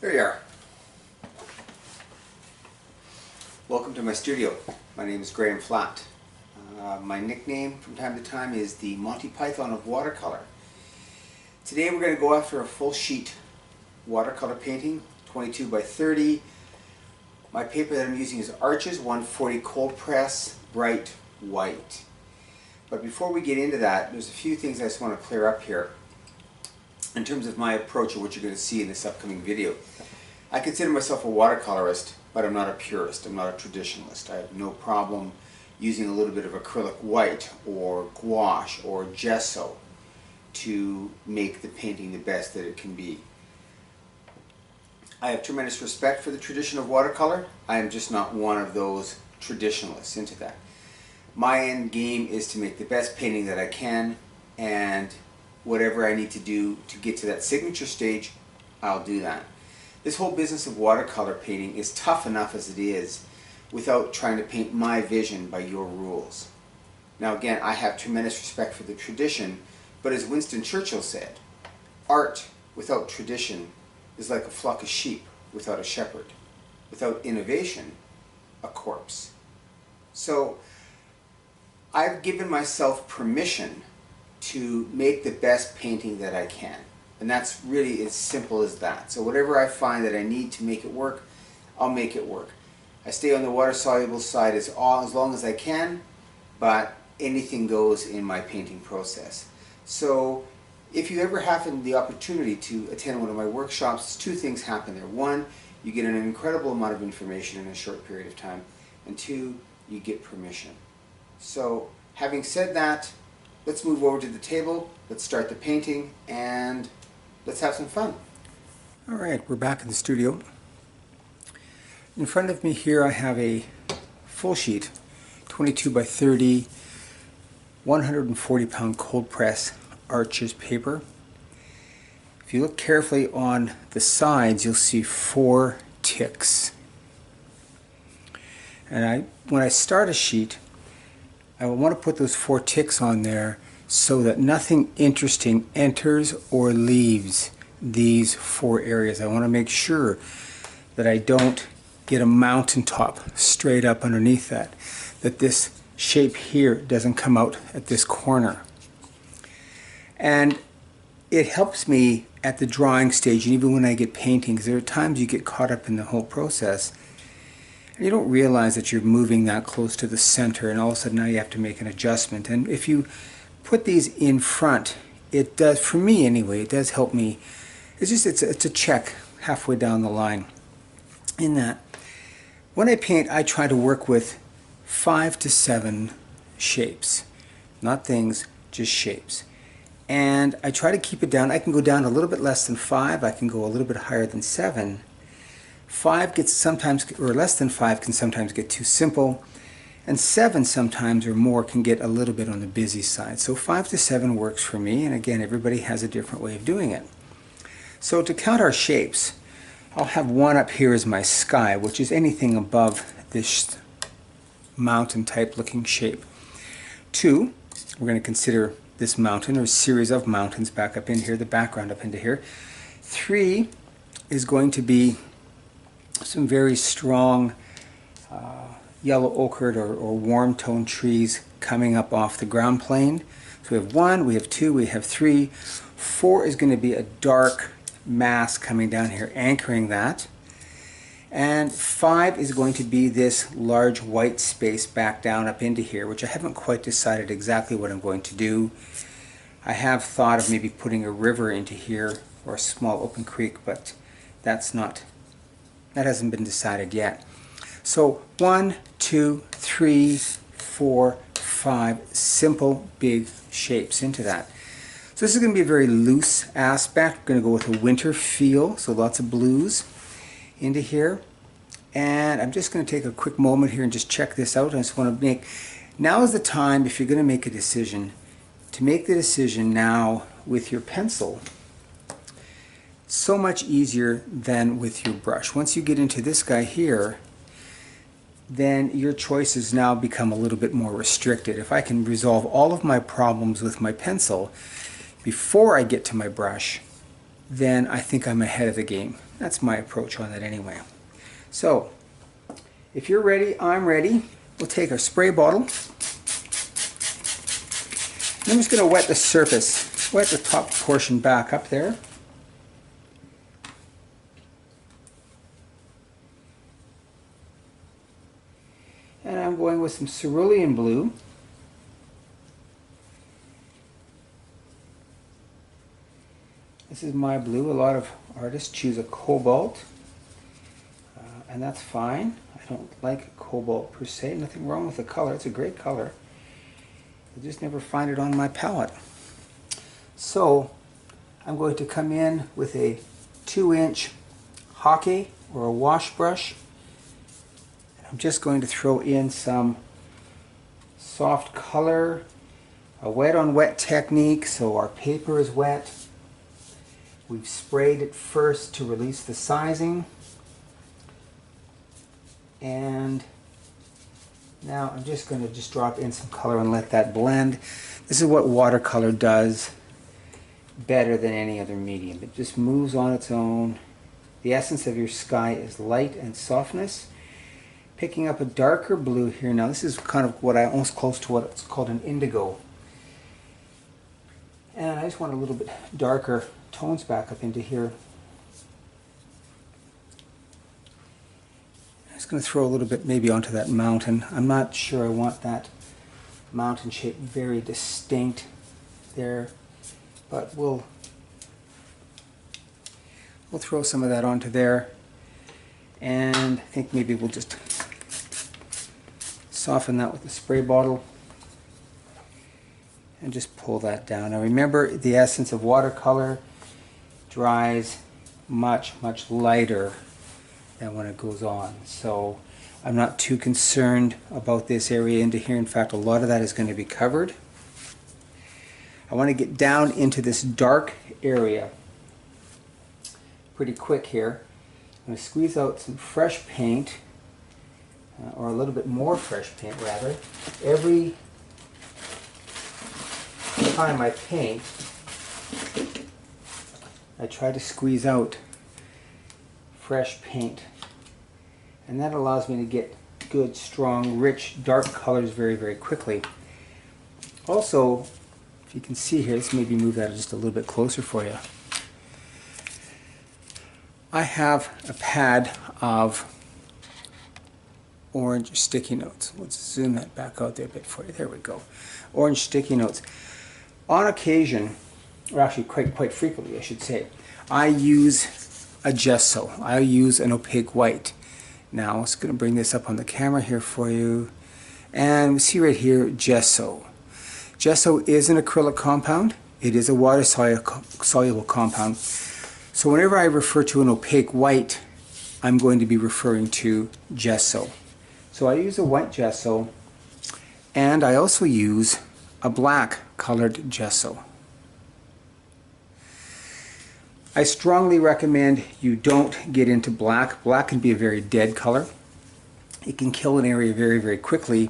There you are. Welcome to my studio. My name is Graham Flatt. My nickname from time to time is the Monty Python of watercolor. Today we're going to go after a full sheet watercolor painting, 22 by 30. My paper that I'm using is Arches 140 cold press bright white. But before we get into that, there's a few things I just want to clear up here in terms of my approach or what you're going to see in this upcoming video. I consider myself a watercolorist, but I'm not a purist. I'm not a traditionalist. I have no problem using a little bit of acrylic white or gouache or gesso to make the painting the best that it can be. I have tremendous respect for the tradition of watercolor. I am just not one of those traditionalists into that. My end game is to make the best painting that I can, and whatever I need to do to get to that signature stage, I'll do that. This whole business of watercolor painting is tough enough as it is without trying to paint my vision by your rules. Now again, I have tremendous respect for the tradition, but as Winston Churchill said, art without tradition is like a flock of sheep without a shepherd. Without innovation, a corpse. So I've given myself permission to make the best painting that I can. And that's really as simple as that. So whatever I find that I need to make it work, I'll make it work. I stay on the water-soluble side as long as I can, but anything goes in my painting process. So if you ever have the opportunity to attend one of my workshops, two things happen there. One, you get an incredible amount of information in a short period of time. And two, you get permission. So having said that, let's move over to the table, let's start the painting, and let's have some fun. Alright, we're back in the studio. In front of me here I have a full sheet, 22 by 30, 140 pound cold press Arches paper. If you look carefully on the sides, you'll see 4 ticks. And when I start a sheet, I want to put those 4 ticks on there so that nothing interesting enters or leaves these 4 areas. I want to make sure that I don't get a mountaintop straight up underneath that this shape here doesn't come out at this corner. And it helps me at the drawing stage, and even when I get painting, because there are times you get caught up in the whole process and you don't realize that you're moving that close to the center, and all of a sudden now you have to make an adjustment. And if you put these in front, it does, for me anyway, it does help me. It's a check halfway down the line. In that, when I paint, I try to work with 5 to 7 shapes. Not things, just shapes. And I try to keep it down. I can go down a little bit less than 5. I can go a little bit higher than 7. 5 gets sometimes, or less than 5 can sometimes get too simple. And 7 sometimes or more can get a little bit on the busy side. So 5 to 7 works for me. And again, everybody has a different way of doing it. So to count our shapes, I'll have one up here as my sky, which is anything above this mountain type looking shape. 2, we're going to consider this mountain or series of mountains back up in here, the background up into here. 3 is going to be some very strong yellow ochre or warm tone trees coming up off the ground plane. So we have 1, we have 2, we have 3. 4 is going to be a dark mass coming down here anchoring that. And 5 is going to be this large white space back down up into here, which I haven't quite decided exactly what I'm going to do. I have thought of maybe putting a river into here or a small open creek, but that hasn't been decided yet. So 1, 2, 3, 4, 5 simple big shapes into that. So this is going to be a very loose aspect. We're going to go with a winter feel, so lots of blues into here. And I'm just going to take a quick moment here and just check this out. I just want to make, now is the time, if you're going to make a decision, to make the decision now with your pencil. So much easier than with your brush. Once you get into this guy here, then your choices now become a little bit more restricted. If I can resolve all of my problems with my pencil before I get to my brush, then I think I'm ahead of the game. That's my approach on that anyway. So, if you're ready, I'm ready. We'll take our spray bottle. I'm just going to wet the surface, wet the top portion back up there. And I'm going with some cerulean blue. This is my blue. A lot of artists choose a cobalt, and that's fine. I don't like cobalt per se. Nothing wrong with the color. It's a great color. I just never find it on my palette. So I'm going to come in with a 2-inch hockey or a wash brush. I'm just going to throw in some soft color, a wet on wet technique, so our paper is wet. We've sprayed it first to release the sizing, and now I'm just going to drop in some color and let that blend. This is what watercolor does better than any other medium. It just moves on its own. The essence of your sky is light and softness. Picking up a darker blue here now. This is kind of what almost close to what's called an indigo. And I just want a little bit darker tones back up into here. I'm just going to throw a little bit maybe onto that mountain. I'm not sure I want that mountain shape very distinct there, but we'll throw some of that onto there, and I think maybe we'll just soften that with the spray bottle and just pull that down. Now remember, the essence of watercolor dries much lighter than when it goes on, so I'm not too concerned about this area into here. In fact, a lot of that is going to be covered. I want to get down into this dark area pretty quick here. I'm going to squeeze out some fresh paint, or a little bit more fresh paint rather. Every time I paint, I try to squeeze out fresh paint, and that allows me to get good, strong, rich, dark colors very quickly. Also, if you can see here, let's maybe move that just a little bit closer for you. I have a pad of orange sticky notes. Let's zoom that back out there a bit for you. There we go. Orange sticky notes. On occasion, or actually quite frequently I should say, I use a gesso. I use an opaque white. Now I'm just going to bring this up on the camera here for you, and see right here, gesso. Gesso is an acrylic compound. It is a water soluble compound. So whenever I refer to an opaque white, I'm going to be referring to gesso. So I use a white gesso, and I also use a black colored gesso. I strongly recommend you don't get into black. Black can be a very dead color. It can kill an area very quickly.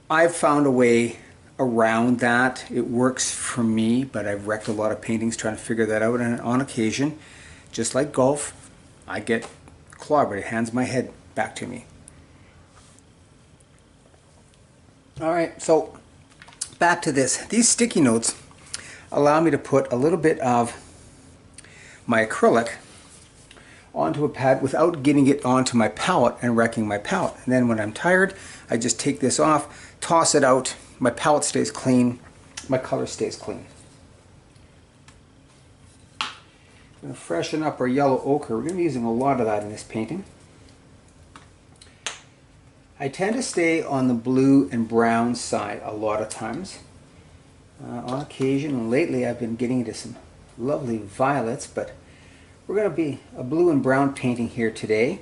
I've found a way around that. It works for me, but I've wrecked a lot of paintings trying to figure that out, and on occasion, just like golf, I get clobbered. It hands my head back to me. Alright, so back to this. These sticky notes allow me to put a little bit of my acrylic onto a pad without getting it onto my palette and wrecking my palette. And then when I'm tired, I just take this off, toss it out, my palette stays clean, my color stays clean. I'm going to freshen up our yellow ochre. We're going to be using a lot of that in this painting. I tend to stay on the blue and brown side a lot of times. On occasion, and lately I've been getting into some lovely violets, but we're going to be a blue and brown painting here today.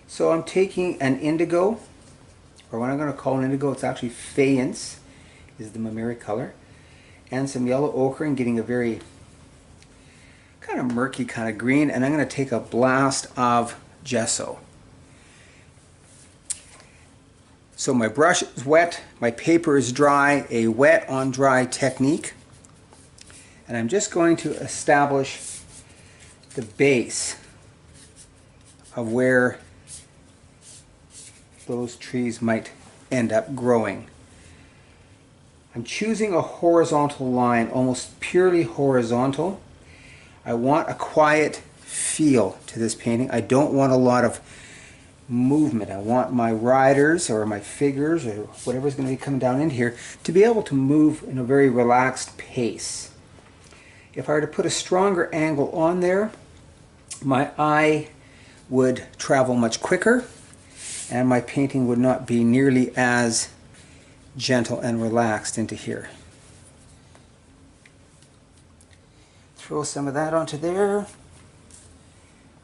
So I'm taking an indigo, or what I'm going to call an indigo, it's actually faience, is the Mamiri color, and some yellow ochre, and getting a very kind of murky kind of green, and I'm going to take a blast of gesso. So my brush is wet, my paper is dry, a wet on dry technique. And I'm just going to establish the base of where those trees might end up growing. I'm choosing a horizontal line, almost purely horizontal. I want a quiet feel to this painting. I don't want a lot of movement. I want my riders or my figures or whatever's going to be coming down in here to be able to move in a very relaxed pace. If I were to put a stronger angle on there, my eye would travel much quicker and my painting would not be nearly as gentle and relaxed into here. Throw some of that onto there.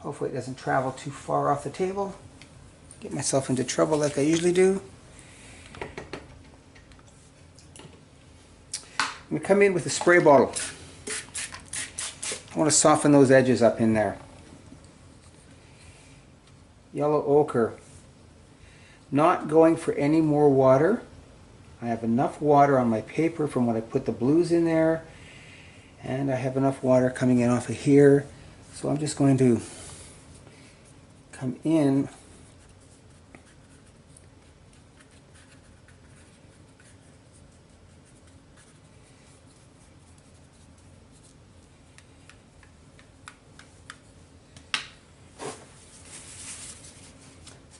Hopefully it doesn't travel too far off the table. Get myself into trouble like I usually do. I'm going to come in with a spray bottle. I want to soften those edges up in there. Yellow ochre. Not going for any more water. I have enough water on my paper from when I put the blues in there, and I have enough water coming in off of here, so I'm just going to come in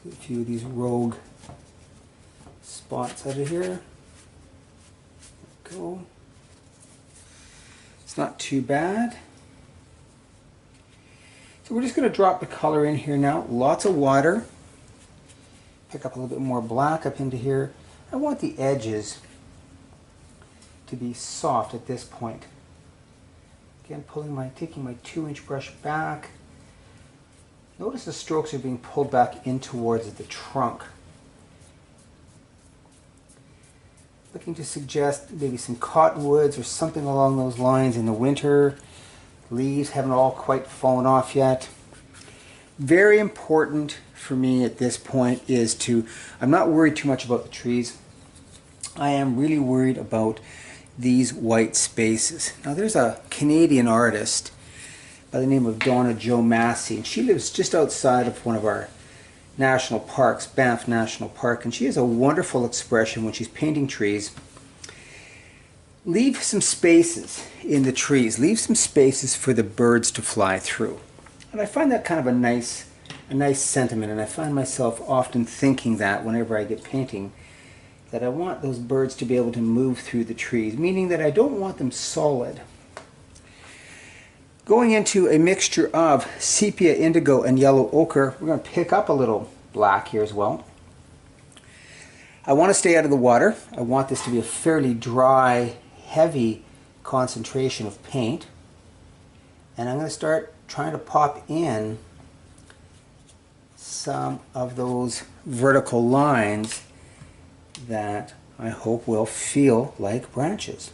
a few of these rogue spots out of here. There we go. It's not too bad. So we're just going to drop the color in here now. Lots of water. Pick up a little bit more black up into here. I want the edges to be soft at this point. Again, taking my 2-inch brush back. Notice the strokes are being pulled back in towards the trunk. Looking to suggest maybe some cottonwoods or something along those lines in the winter. Leaves haven't all quite fallen off yet. Very important for me at this point is I'm not worried too much about the trees. I am really worried about these white spaces. Now there's a Canadian artist by the name of Donna Jo Massey, and she lives just outside of one of our national parks, Banff National Park, and she has a wonderful expression when she's painting trees. Leave some spaces in the trees. Leave some spaces for the birds to fly through. And I find that kind of a nice sentiment, and I find myself often thinking that whenever I get painting, that I want those birds to be able to move through the trees, meaning that I don't want them solid. Going into a mixture of sepia, indigo, and yellow ochre, we're going to pick up a little black here as well. I want to stay out of the water. I want this to be a fairly dry, heavy concentration of paint. And I'm going to start trying to pop in some of those vertical lines that I hope will feel like branches.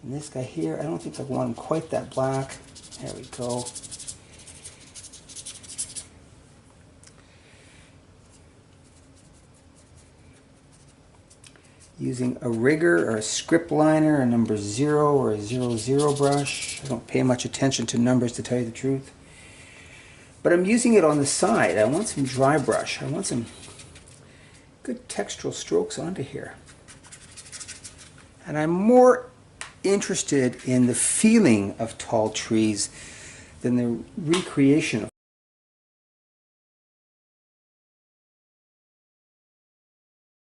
And this guy here, I don't think I want him quite that black. There we go. Using a rigger or a script liner, a number 0 or a 00 brush. I don't pay much attention to numbers, to tell you the truth. But I'm using it on the side. I want some dry brush. I want some good textural strokes onto here. And I'm more interested in the feeling of tall trees than the recreation of